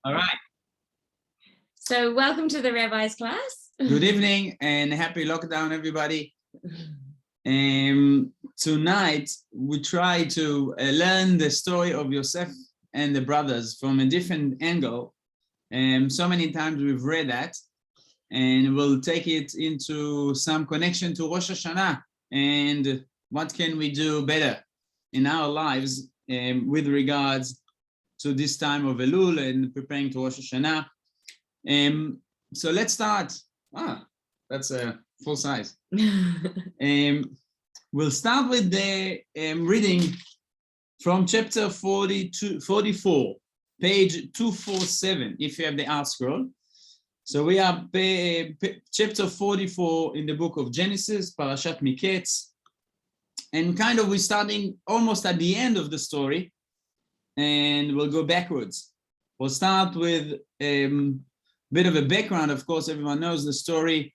All right. So welcome to the Rabbi's class. Good evening and happy lockdown, everybody. Tonight, we try to learn the story of Yosef and the brothers from a different angle. So many times we've read that, and we'll take it into some connection to Rosh Hashannah and what can we do better in our lives with regards to this time of Elul and preparing to Rosh Hashannah. So let's start. That's a full size. We'll start with the reading from chapter 44, page 247, if you have the Artscroll. So we are chapter 44 in the book of Genesis, Parashat Miketz, and kind of we're starting almost at the end of the story, and we'll go backwards. We'll start with bit of a background. Of course, everyone knows the story.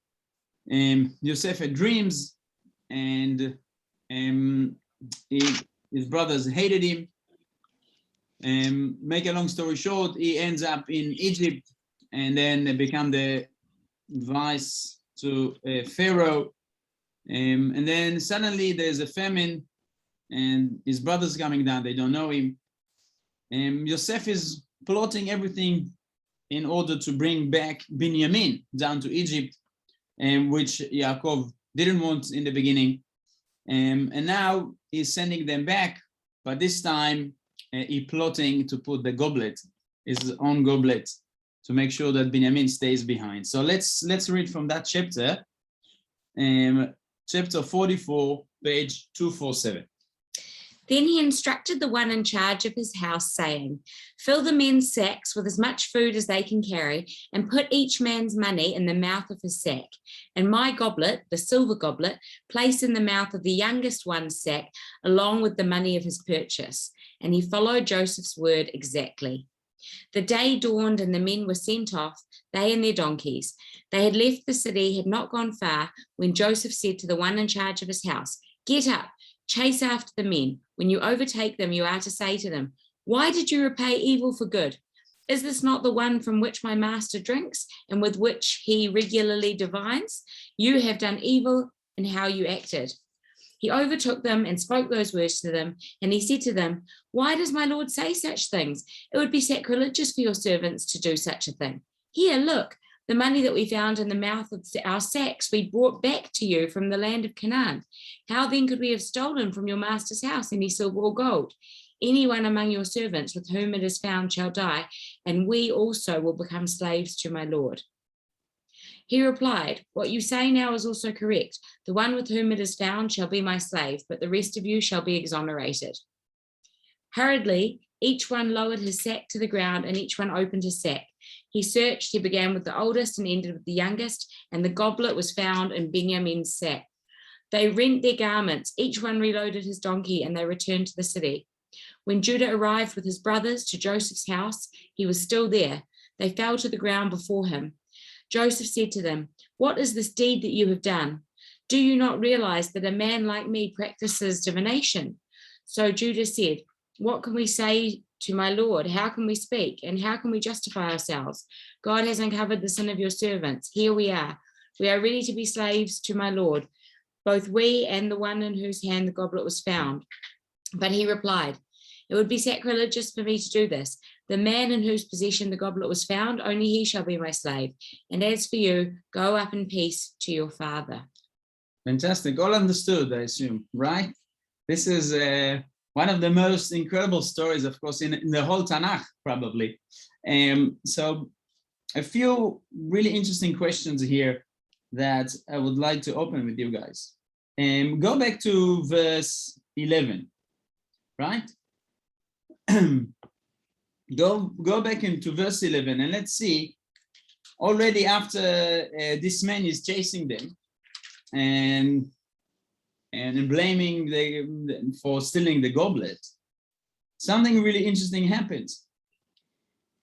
Yosef had dreams, and his brothers hated him. Make a long story short, he ends up in Egypt and then become the vice to Pharaoh. And then suddenly there's a famine and his brother's coming down. They don't know him. Yosef is plotting everything in order to bring back Binyamin down to Egypt, which Yaakov didn't want in the beginning. And now he's sending them back, but this time he's plotting to put the goblet, his own goblet, to make sure that Binyamin stays behind. So let's read from that chapter, chapter 44, page 247. Then he instructed the one in charge of his house, saying, "Fill the men's sacks with as much food as they can carry, and put each man's money in the mouth of his sack. And my goblet, the silver goblet, place in the mouth of the youngest one's sack, along with the money of his purchase." And he followed Joseph's word exactly. The day dawned and the men were sent off, they and their donkeys. They had left the city, had not gone far, when Joseph said to the one in charge of his house, "Get up, chase after the men. When you overtake them, you are to say to them, 'Why did you repay evil for good? Is this not the one from which my master drinks and with which he regularly divines? You have done evil in how you acted.' He overtook them and spoke those words to them, and he said to them, 'Why does my Lord say such things? It would be sacrilegious for your servants to do such a thing. Here, look, the money that we found in the mouth of our sacks we brought back to you from the land of Canaan. How then could we have stolen from your master's house any silver or gold? Anyone among your servants with whom it is found shall die, and we also will become slaves to my Lord.' He replied, 'What you say now is also correct. The one with whom it is found shall be my slave, but the rest of you shall be exonerated.' Hurriedly, each one lowered his sack to the ground, and each one opened his sack. He searched, he began with the oldest and ended with the youngest, and the goblet was found in Binyamin's sack. They rent their garments, each one reloaded his donkey, and they returned to the city. When Judah arrived with his brothers to Joseph's house, he was still there. They fell to the ground before him. Joseph said to them, 'What is this deed that you have done? Do you not realize that a man like me practices divination?' So Judah said, 'What can we say to my Lord? How can we speak? And how can we justify ourselves? God has uncovered the sin of your servants. Here we are. We are ready to be slaves to my Lord, both we and the one in whose hand the goblet was found.' But he replied, 'It would be sacrilegious for me to do this. The man in whose possession the goblet was found, only he shall be my slave. And as for you, go up in peace to your father.'" Fantastic. All understood, I assume, right? This is one of the most incredible stories, of course, in the whole Tanakh, probably. So a few really interesting questions here that I would like to open with you guys. Go back to verse 11, right? Go back into verse 11 and let's see, already after this man is chasing them and blaming them for stealing the goblet, something really interesting happens.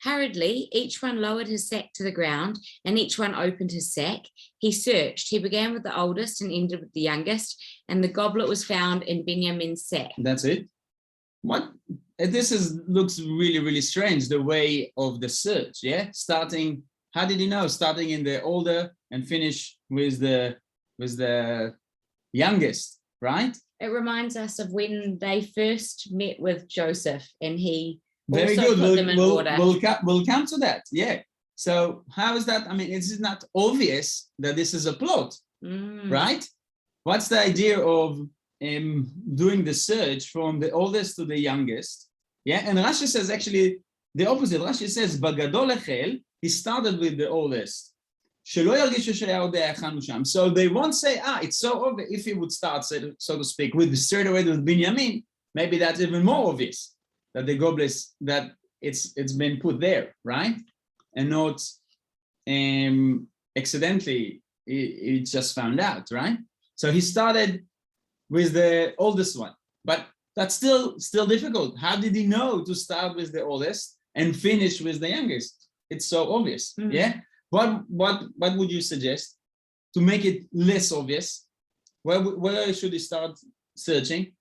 Hurriedly, each one lowered his sack to the ground, and each one opened his sack. He searched. He began with the oldest and ended with the youngest, and the goblet was found in Binyamin's sack. That's it. what looks really, really strange, the way of the search. Yeah, starting, how did he know? Starting in the older and finish with the youngest, right? It reminds us of when they first met with Joseph, and he very also good. put them in order. We'll come to that. Yeah. So how is that? I mean, it's not obvious that this is a plot, right? What's the idea of doing the search from the oldest to the youngest? Yeah, and Rashi says actually the opposite. Rashi says, "Bagadol echel," he started with the oldest. So they won't say, it's so obvious. If he would start, so to speak, with straight away with Binyamin, maybe that's even more obvious that the goblets, that it's been put there, right? And not accidentally, he just found out, right? So he started with the oldest one, but that's still difficult. How did he know to start with the oldest and finish with the youngest? It's so obvious, yeah? What would you suggest to make it less obvious? Where should he start searching?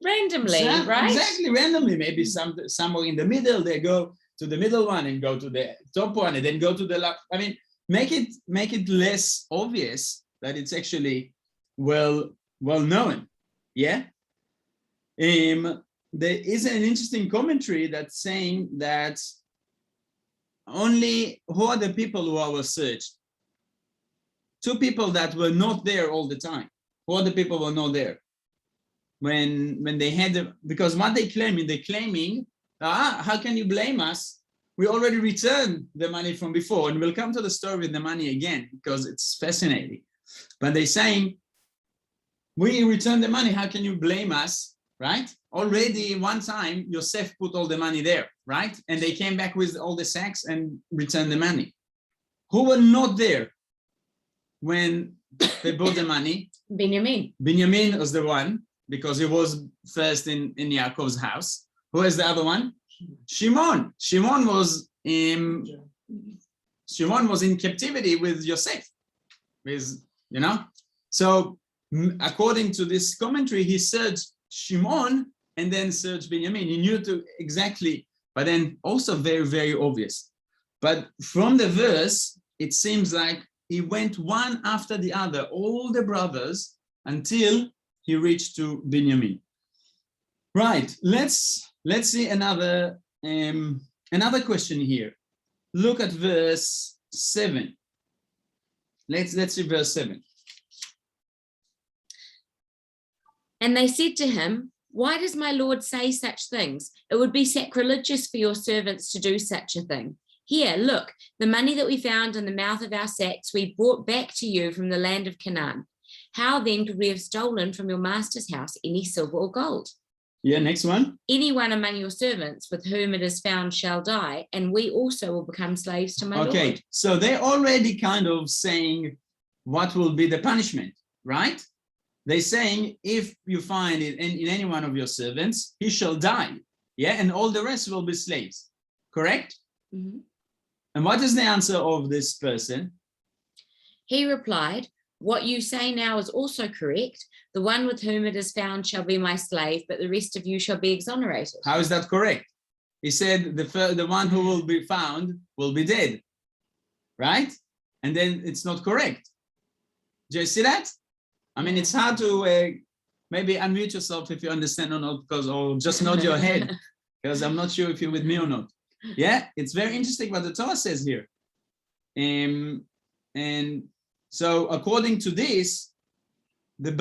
Randomly, right? Exactly, randomly. Maybe somewhere in the middle. They go to the middle one and go to the top one and then go to the last. I mean, make it less obvious that it's actually well known. Yeah. There is an interesting commentary that's saying that only who are the people who were searched? Two people that were not there all the time. Who are the people who were not there? When they had because what they're claiming, how can you blame us? We already returned the money from before, and we'll come to the story with the money again because it's fascinating. But they're saying, we returned the money, how can you blame us, right? Already one time, Yosef put all the money there, right? And they came back with all the sacks and returned the money. Who were not there when they brought the money? Binyamin. Binyamin was the one, because he was first in Yaakov's house. Who is the other one? Shimon. Shimon was in captivity with Yosef. So according to this commentary, he searched Shimon and then searched Binyamin. He knew to exactly, but then also very, very obvious. But from the verse, it seems like he went one after the other, all the brothers, until he reached to Binyamin. Right. Let's see another question here. Look at verse 7. Let's see verse 7. And they said to him, "Why does my Lord say such things? It would be sacrilegious for your servants to do such a thing. Here, look, the money that we found in the mouth of our sacks we brought back to you from the land of Canaan. How then could we have stolen from your master's house any silver or gold? Yeah, next one. Anyone among your servants with whom it is found shall die, and we also will become slaves to my Lord." Okay, so they're already kind of saying what will be the punishment, right? They're saying if you find it in any one of your servants, he shall die. Yeah, and all the rest will be slaves. Correct? Mm-hmm. And what is the answer of this person? He replied, "What you say now is also correct. The one with whom it is found shall be my slave, but the rest of you shall be exonerated." How is that correct? He said the one who will be found will be dead, right? And then it's not correct. Do you see that? I mean, it's hard to maybe unmute yourself if you understand or not, or just nod your head, because I'm not sure if you're with me or not. Yeah, it's very interesting what the Torah says here. And so according to this, the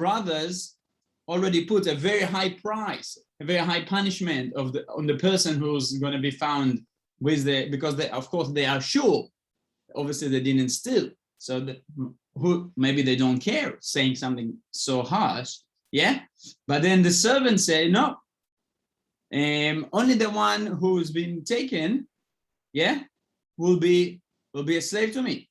brothers already put a very high price, a very high punishment on the person who's going to be found with because of course they are sure, obviously they didn't steal. So maybe they don't care saying something so harsh, yeah. But then the servants say no. Only the one who's been taken, yeah, will be a slave to me.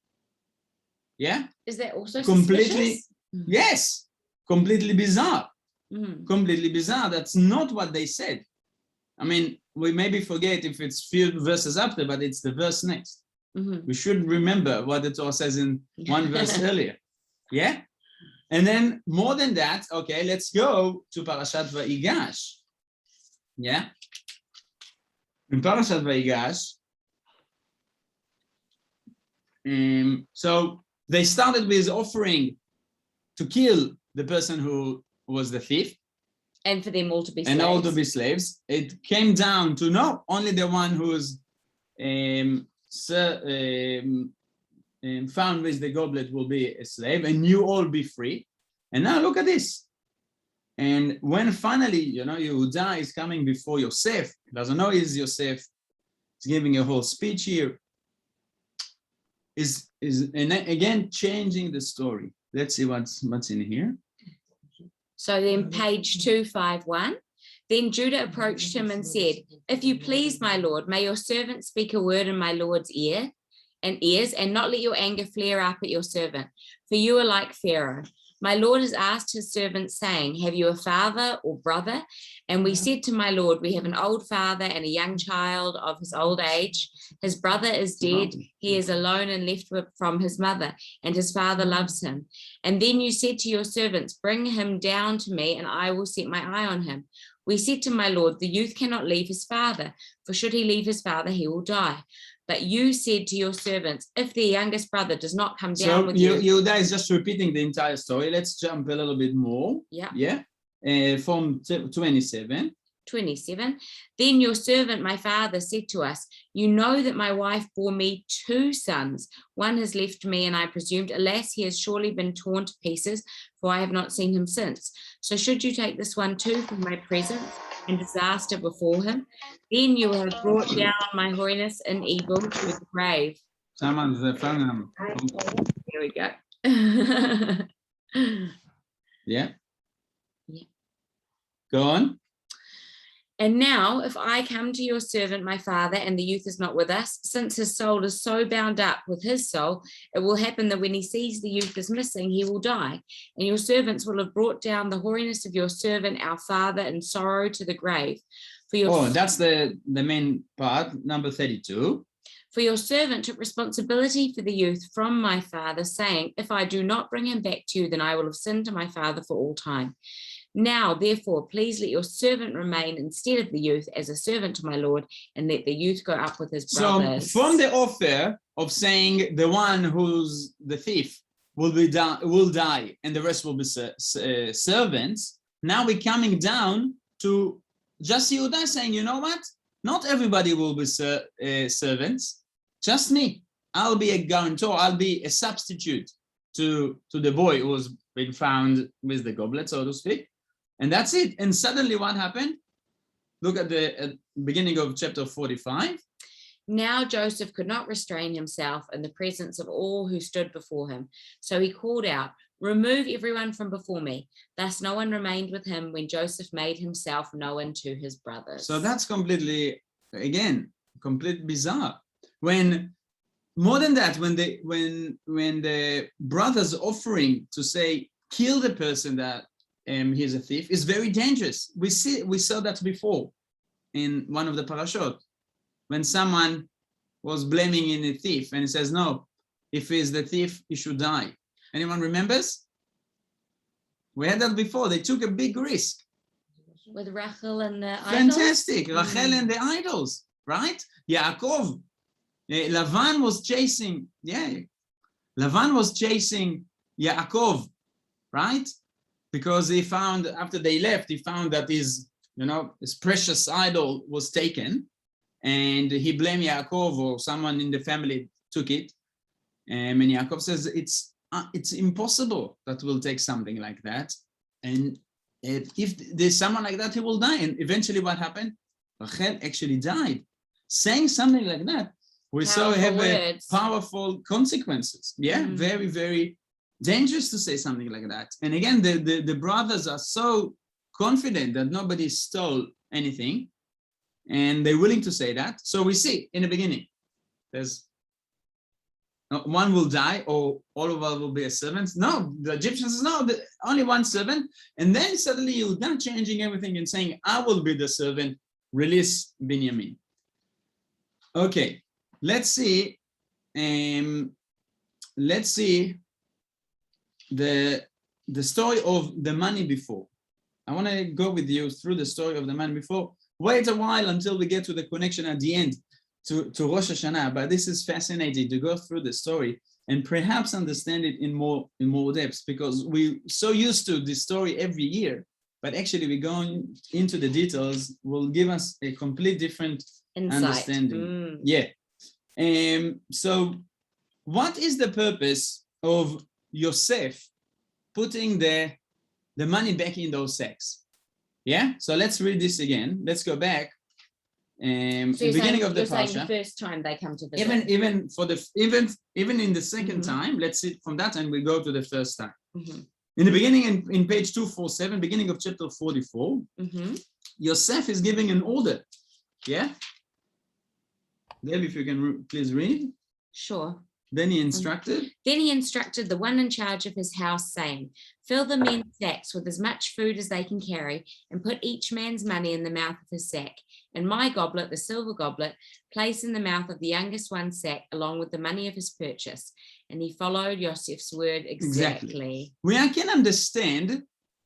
Yeah. Is that also completely suspicious? Yes, completely bizarre. Mm-hmm. Completely bizarre. That's not what they said. I mean, we maybe forget if it's few verses after, but it's the verse next. Mm-hmm. We should remember what the Torah says in one verse earlier. Yeah. And then more than that, okay, let's go to Parashat Vayigash. Yeah. In Parashat Vayigash, so they started with offering to kill the person who was the thief, and for them all to be and slaves. all to be slaves. It came down to no, only the one who's found with the goblet will be a slave, and you all be free. And now look at this. And when finally, Yehuda is coming before Yosef, doesn't know he's Yosef, he's giving a whole speech here, is and again changing the story. Let's see what's in here. So then page 251. Then Judah approached him and said, "If you please, my lord, may your servant speak a word in my lord's ears, and not let your anger flare up at your servant, for you are like Pharaoh. My lord has asked his servant, saying, have you a father or brother? And we said to my lord, we have an old father and a young child of his old age. His brother is dead. He is alone and left from his mother, and his father loves him. And then you said to your servants, bring him down to me, and I will set my eye on him. We said to my lord, the youth cannot leave his father, for should he leave his father, he will die. But you said to your servants, if the youngest brother does not come down with you." Yehuda is just repeating the entire story. Let's jump a little bit more. Yeah. From 27. 27. Then your servant, my father, said to us, you know that my wife bore me 2 sons. One has left me, and I presumed, alas, he has surely been torn to pieces, for I have not seen him since. So should you take this one too from my presence and disaster before him? Then you will have brought down my holiness in evil to the grave. Someone's the phone. Here we go. Yeah. Go on. And now, if I come to your servant, my father, and the youth is not with us, since his soul is so bound up with his soul, it will happen that when he sees the youth is missing, he will die. And your servants will have brought down the holiness of your servant, our father, in sorrow to the grave. That's the main part, number 32. For your servant took responsibility for the youth from my father, saying, if I do not bring him back to you, then I will have sinned to my father for all time. Now, therefore, please let your servant remain instead of the youth as a servant to my lord, and let the youth go up with his brothers. So from the offer of saying the one who's the thief will die and the rest will be servants, now we're coming down to just Yehuda saying, you know what? Not everybody will be servants, just me. I'll be a guarantor. I'll be a substitute to the boy who was been found with the goblet, so to speak. And that's it. And suddenly what happened? Look at the beginning of chapter 45. Now Joseph could not restrain himself in the presence of all who stood before him. So he called out, remove everyone from before me. Thus no one remained with him when Joseph made himself known to his brothers. So that's completely bizarre. When more than that, when the brothers offering to say, kill the person that he's a thief, is very dangerous. We saw that before in one of the parashot, when someone was blaming in a thief and he says, no, if he's the thief, he should die. Anyone remembers? We had that before. They took a big risk. With Rachel and the idols? Fantastic. Rachel and the idols, right? Yaakov. Lavan was chasing Yaakov, right? Because he found, after they left, he found that his precious idol was taken, and he blamed Yaakov, or someone in the family took it. And Yaakov says it's impossible that we'll take something like that. And if there's someone like that, he will die. And eventually what happened? Rachel actually died. Saying something like that, we saw have powerful consequences. Yeah, very, very dangerous to say something like that. And again, the brothers are so confident that nobody stole anything, and they're willing to say that. So we see in the beginning, there's one will die, or all of us will be a servant. No, the Egyptians says, no, only one servant. And then suddenly you're done changing everything and saying, I will be the servant, release Binyamin. Okay, let's see the story of the money before. I want to go with you through the story of the man before, wait a while until we get to the connection at the end to Rosh Hashannah. But this is fascinating to go through the story and perhaps understand it in more depth, because we're so used to this story every year. But actually, we're going into the details will give us a complete different Insight. Understanding. Yeah. So what is the purpose of Yosef putting the money back in those sacks? Yeah. So let's read this again. Let's go back. So the beginning of the saying parsha. the first time they come to visit. Even in the second time, let's see from that and we go to the first time. Mm-hmm. In the beginning, in page 247, beginning of chapter 44, Yosef is giving an order. Yeah? Deb, if you can please read. Sure. Then he instructed. Then he instructed the one in charge of his house, saying, fill the men's sacks with as much food as they can carry, and put each man's money in the mouth of his sack. And my goblet, the silver goblet, place in the mouth of the youngest one's sack, along with the money of his purchase. And he followed Yosef's word exactly. We can understand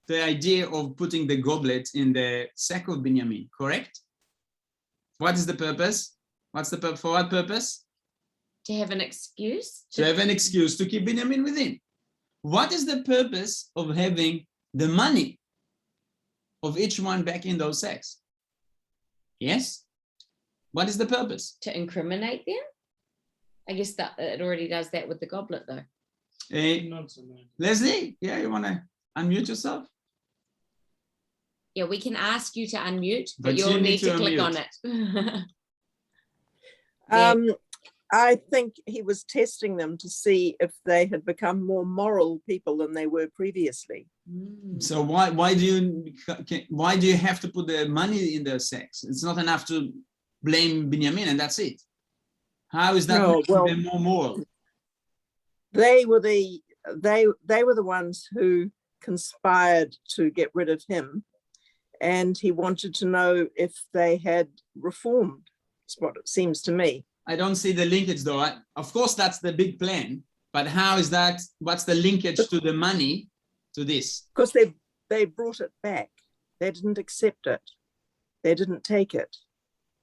the idea of putting the goblet in the sack of Binyamin, correct? What is the purpose? For what purpose? To have an excuse? To have an excuse to keep Binyamin within. What is the purpose of having the money of each one back in those sacks? Yes? What is the purpose? To incriminate them? I guess that it already does that with the goblet, though. Leslie, yeah, you want to unmute yourself? Yeah, we can ask you to unmute, but you'll need to click on it. I think he was testing them to see if they had become more moral people than they were previously. So why do you have to put the money in their sacks? It's not enough to blame Binyamin and that's it. How is that making them more moral? They were the ones who conspired to get rid of him, and he wanted to know if they had reformed. That's what it seems to me. I don't see the linkage though. Of course, that's the big plan, but how is that? What's the linkage to the money to this? Because they brought it back. They didn't accept it. They didn't take it.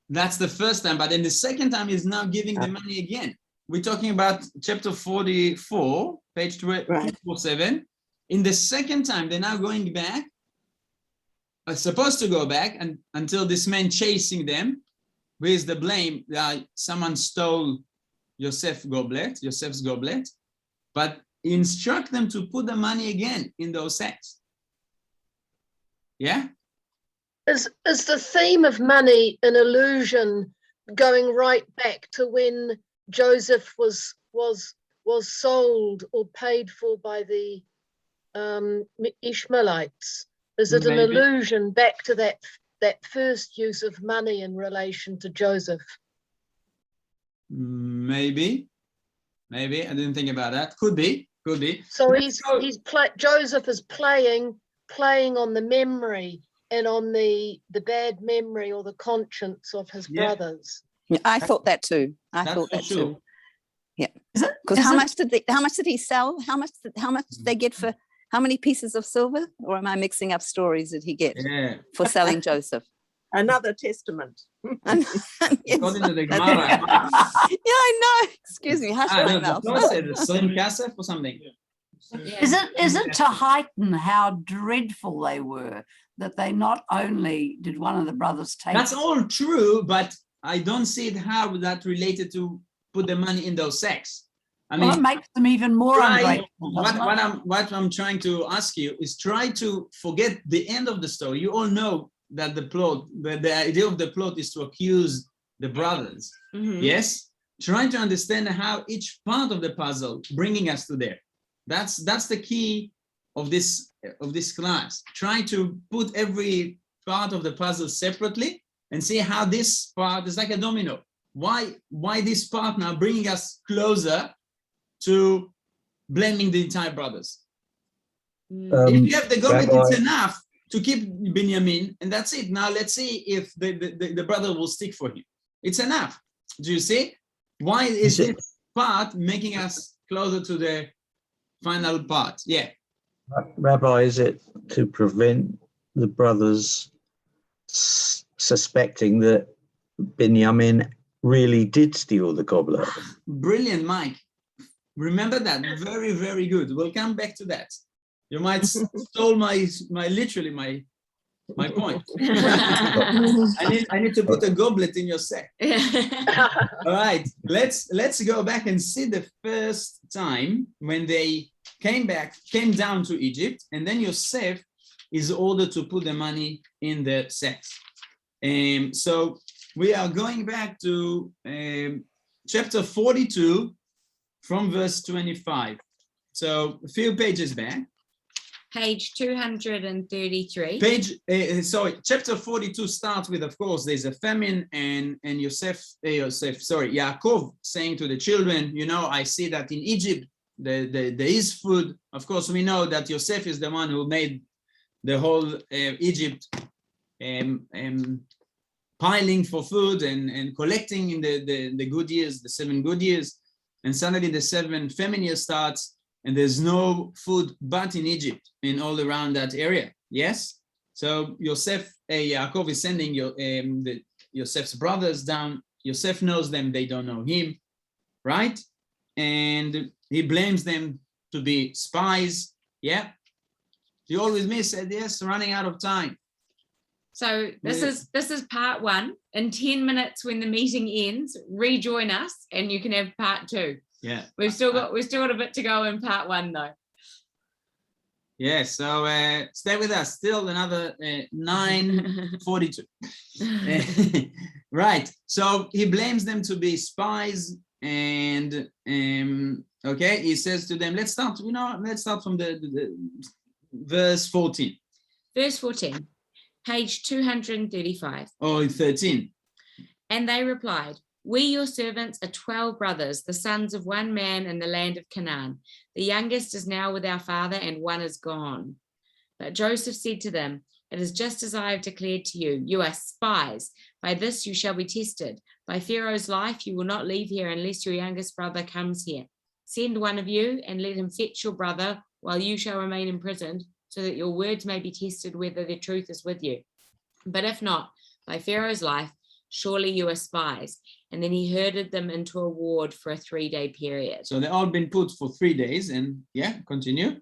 That's the first time, but then the second time is now giving the money again. We're talking about chapter 44, page 247. In the second time, they're now going back, are supposed to go back and until this man chasing them. Where's the blame? Someone stole Yosef's goblet, but instruct them to put the money again in those sacks. Yeah? Is the theme of money an allusion going right back to when Joseph was sold or paid for by the Ishmaelites? Is it an allusion back to that first use of money in relation to Joseph? Maybe. I didn't think about that. Could be. So Joseph is playing on the memory and on the bad memory or the conscience of his brothers. Yeah, I thought that too. Too. Yeah. Because how much did he sell? How much did they get for? How many pieces of silver? Or am I mixing up stories did he get for selling Joseph? Another testament. Yes. According to the Gemara. Yeah, I know. Excuse me. Hush my mouth. Or something. Yeah. Is it to heighten how dreadful they were that they not only did one of the brothers take? That's all true, but I don't see it how that related to put the money in those sacks. I mean, it makes them even more ungrateful. What I'm trying to ask you is try to forget the end of the story. You all know that the idea of the plot is to accuse the brothers. Yes? Try to understand how each part of the puzzle bringing us to there. That's the key of this class. Try to put every part of the puzzle separately and see how this part is like a domino. Why this part now bringing us closer to blaming the entire brothers? If you have the goblet, it's enough to keep Binyamin, and that's it. Now let's see if the brother will stick for him. It's enough. Do you see? Why is this part making us closer to the final part? Yeah. Rabbi, is it to prevent the brothers suspecting that Binyamin really did steal the goblet. Brilliant, Mike. Remember that. Very, very good. We'll come back to that. You might stole my literally my point. I need to put a goblet in your sack. All right, let's go back and see the first time when they came down to Egypt, and then Yosef is ordered to put the money in the sacks. So we are going back to chapter 42 from verse 25. So a few pages back. Page 233. Chapter 42 starts with, of course, there's a famine, and Yaakov saying to the children, you know, I see that in Egypt there is food. Of course, we know that Yosef is the one who made the whole Egypt piling for food and collecting in the good years, the 7 good years, and suddenly the 7 famine years starts, and there's no food but in Egypt, in all around that area. Yes? So Yaakov is sending Yosef's brothers down. Yosef knows them, they don't know him, right? And he blames them to be spies. Yeah? You all with me? Said yes, running out of time. So this is part 1. In 10 minutes when the meeting ends, rejoin us and you can have part 2. Yeah, we've still got a bit to go in part 1 though. Yeah, so stay with us. Still another 9:42. Right. So he blames them to be spies, and okay, he says to them, let's start from the verse 14. Verse 14, page 235. Oh, 13. And they replied, we, your servants, are 12 brothers, the sons of one man in the land of Canaan. The youngest is now with our father, and one is gone. But Joseph said to them, it is just as I have declared to you. You are spies. By this you shall be tested. By Pharaoh's life you will not leave here unless your youngest brother comes here. Send one of you and let him fetch your brother while you shall remain imprisoned, so that your words may be tested whether the truth is with you. But if not, by Pharaoh's life, surely you are spies. And then he herded them into a ward for a 3-day period. So they've all been put for 3 days, and continue.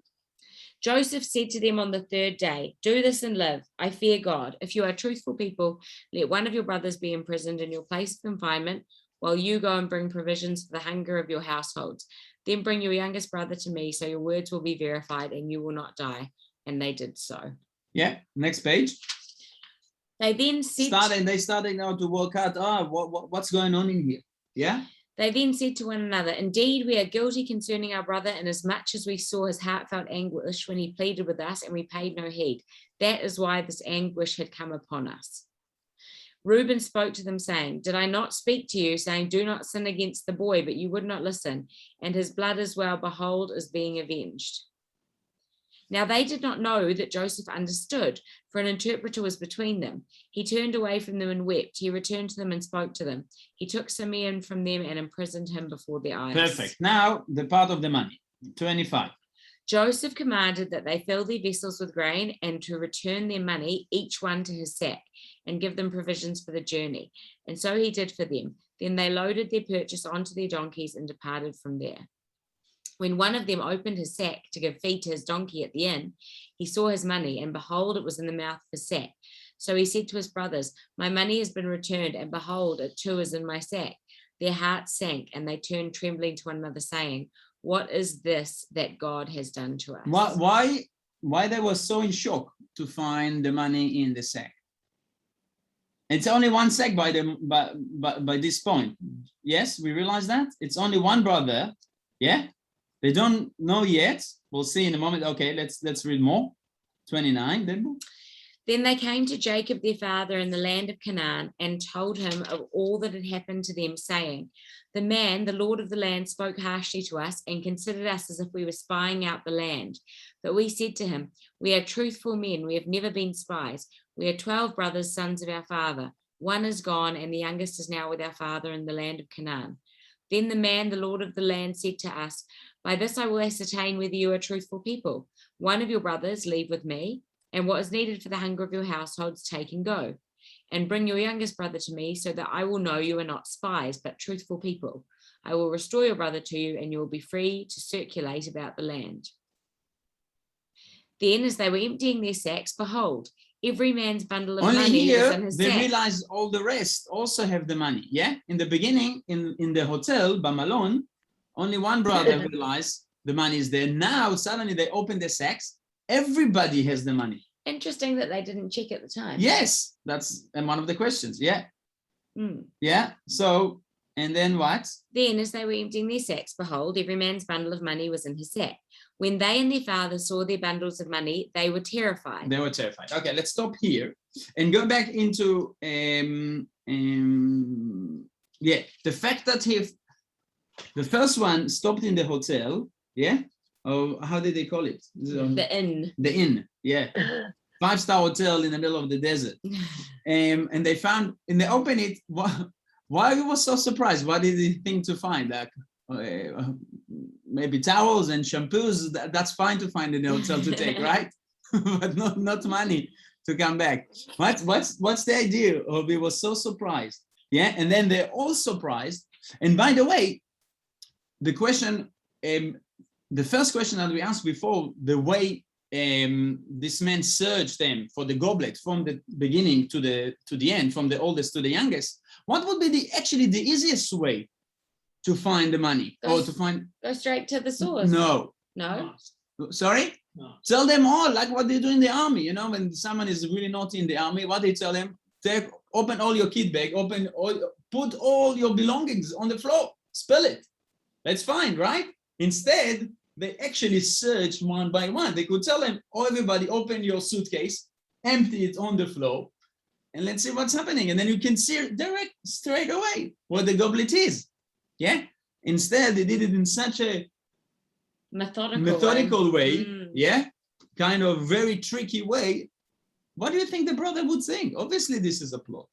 Joseph said to them on the 3rd day, do this and live. I fear God. If you are truthful people, let one of your brothers be imprisoned in your place of confinement while you go and bring provisions for the hunger of your households. Then bring your youngest brother to me, so your words will be verified and you will not die. And they did so. Yeah, next page. They then said, they started now to work out, what's going on in here? Yeah. They then said to one another, indeed, we are guilty concerning our brother, inasmuch as we saw his heartfelt anguish when he pleaded with us and we paid no heed. That is why this anguish had come upon us. Reuben spoke to them, saying, did I not speak to you, saying, do not sin against the boy, but you would not listen, and his blood as well, behold, is being avenged. Now they did not know that Joseph understood, for an interpreter was between them. He turned away from them and wept. He returned to them and spoke to them. He took Simeon from them and imprisoned him before their eyes. Perfect. Now the part of the money, 25. Joseph commanded that they fill their vessels with grain and to return their money, each one to his sack, and give them provisions for the journey. And so he did for them. Then they loaded their purchase onto their donkeys and departed from there. When one of them opened his sack to give feed to his donkey at the inn, he saw his money, and behold, it was in the mouth of his sack. So he said to his brothers, my money has been returned, and behold, it too is in my sack. Their hearts sank, and they turned trembling to one another, saying, what is this that God has done to us? Why they were so in shock to find the money in the sack? It's only one sack by this point. Yes, we realize that. It's only one brother. Yeah. They don't know yet. We'll see in a moment. Okay, let's read more. 29. Then they came to Jacob their father in the land of Canaan and told him of all that had happened to them, saying, the man, the Lord of the land, spoke harshly to us and considered us as if we were spying out the land. But we said to him, we are truthful men. We have never been spies. We are 12 brothers, sons of our father. One is gone, and the youngest is now with our father in the land of Canaan. Then the man, the Lord of the land, said to us, by this I will ascertain whether you are truthful people. One of your brothers leave with me, and what is needed for the hunger of your households take and go. and bring your youngest brother to me so that I will know you are not spies, but truthful people. I will restore your brother to you and you will be free to circulate about the land. Then as they were emptying their sacks, behold, every man's bundle of Only money here, was in his they sack. realize all the rest also have the money. Yeah. In the beginning, in the hotel, Bamalon, only one brother realized the money is there. Now, suddenly they open their sacks. Everybody has the money. Interesting that they didn't check at the time. Yes, that's one of the questions. Yeah. Mm. Yeah. So, and then what? Then as they were emptying their sacks, behold, every man's bundle of money was in his sack. When they and their father saw their bundles of money, they were terrified. They were terrified. Okay, let's stop here and go back into the fact that the first one stopped in the hotel. Yeah. Oh, how did they call it? The inn. The inn. Yeah. 5-star hotel in the middle of the desert. And they found, and they opened it. Why he was so surprised? What did he think to find? Like maybe towels and shampoos. That's fine to find in the hotel to take, right? But not money to come back. What's the idea? Oh, he was so surprised. Yeah, and then they're all surprised. And by the way, the question, the first question that we asked before, the way this man searched them for the goblet from the beginning to the end, from the oldest to the youngest. What would be actually the easiest way to find the money or to find? Go straight to the source. No. Sorry? No. Tell them all, like what they do in the army. You know, when someone is really naughty in the army, what they tell them? Open all your kit bag, put all your belongings on the floor, spill it. That's fine, right? Instead, they actually search one by one. They could tell them, oh, everybody, open your suitcase, empty it on the floor, and let's see what's happening. And then you can see straight away what the goblet is. Yeah. Instead, they did it in such a methodical way. Yeah. Kind of very tricky way. What do you think the brother would think? Obviously, this is a plot.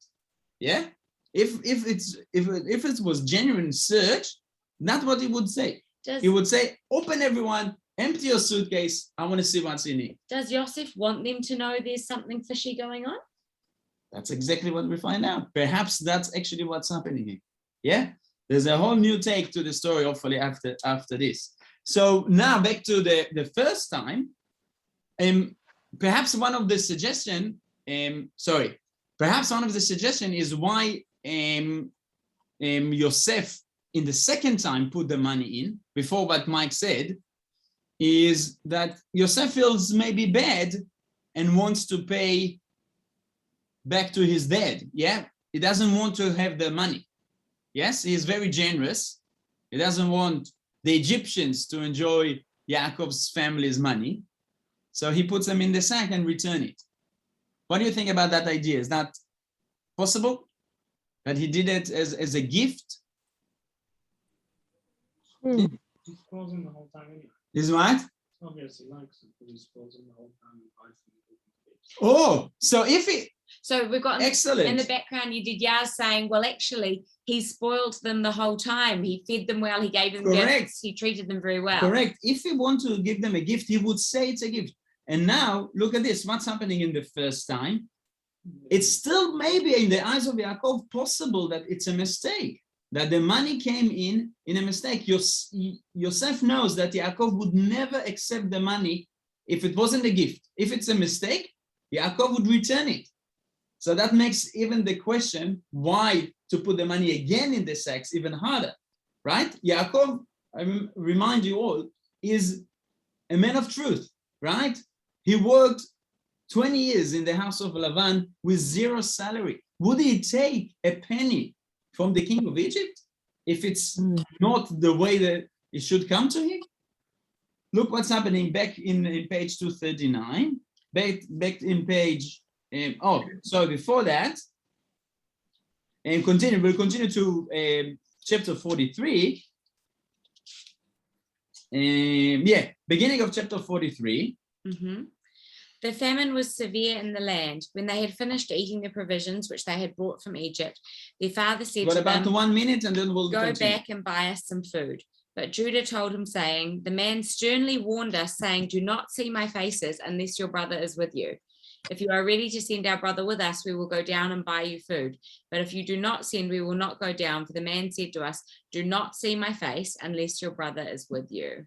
Yeah. If it was genuine search, that's what he would say. He would say, open everyone, empty your suitcase. I want to see what's in it. Does Yosef want them to know there's something fishy going on? That's exactly what we find out. Perhaps that's actually what's happening here. Yeah. There's a whole new take to the story, hopefully, after this. So now back to the first time. Perhaps one of the suggestion is why Yosef in the second time put the money in, before what Mike said, is that Yosef feels maybe bad and wants to pay back to his dad. Yeah, he doesn't want to have the money. Yes, he is very generous. He doesn't want the Egyptians to enjoy Yaakov's family's money. So he puts them in the sack and return it. What do you think about that idea? Is that possible? That he did it as a gift? He's frozen the whole time anyway. Is what? Obviously likes it, but he's frozen the whole time. Oh, so if he... So we've got excellent. In the background, you did Yaz saying, well, actually, he spoiled them the whole time. He fed them well. He gave them gifts. He treated them very well. Correct. If he want to give them a gift, he would say it's a gift. And now, look at this. What's happening in the first time? It's still maybe in the eyes of Yaakov possible that it's a mistake, that the money came in a mistake. Yosef knows that Yaakov would never accept the money if it wasn't a gift. If it's a mistake, Yaakov would return it. So that makes even the question why to put the money again in the sacks even harder, right? Yaakov, I remind you all, is a man of truth, right? He worked 20 years in the house of Lavan with 0 salary. Would he take a penny from the king of Egypt if it's not the way that it should come to him? Look what's happening back in page 239, back in page... before that, and we'll continue to chapter 43. Beginning of chapter 43. Mm-hmm. The famine was severe in the land. When they had finished eating the provisions which they had brought from Egypt, their father said to them, 1 minute and then we'll go continue. back and buy us some food. But Judah told him, saying, the man sternly warned us, saying, do not see my faces unless your brother is with you. If you are ready to send our brother with us, we will go down and buy you food. But if you do not send, we will not go down. For the man said to us, do not see my face unless your brother is with you.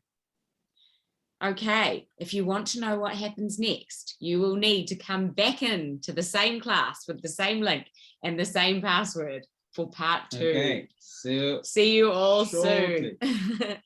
Okay, if you want to know what happens next, you will need to come back into the same class with the same link and the same password for part 2. Okay, so see you all shortly. soon.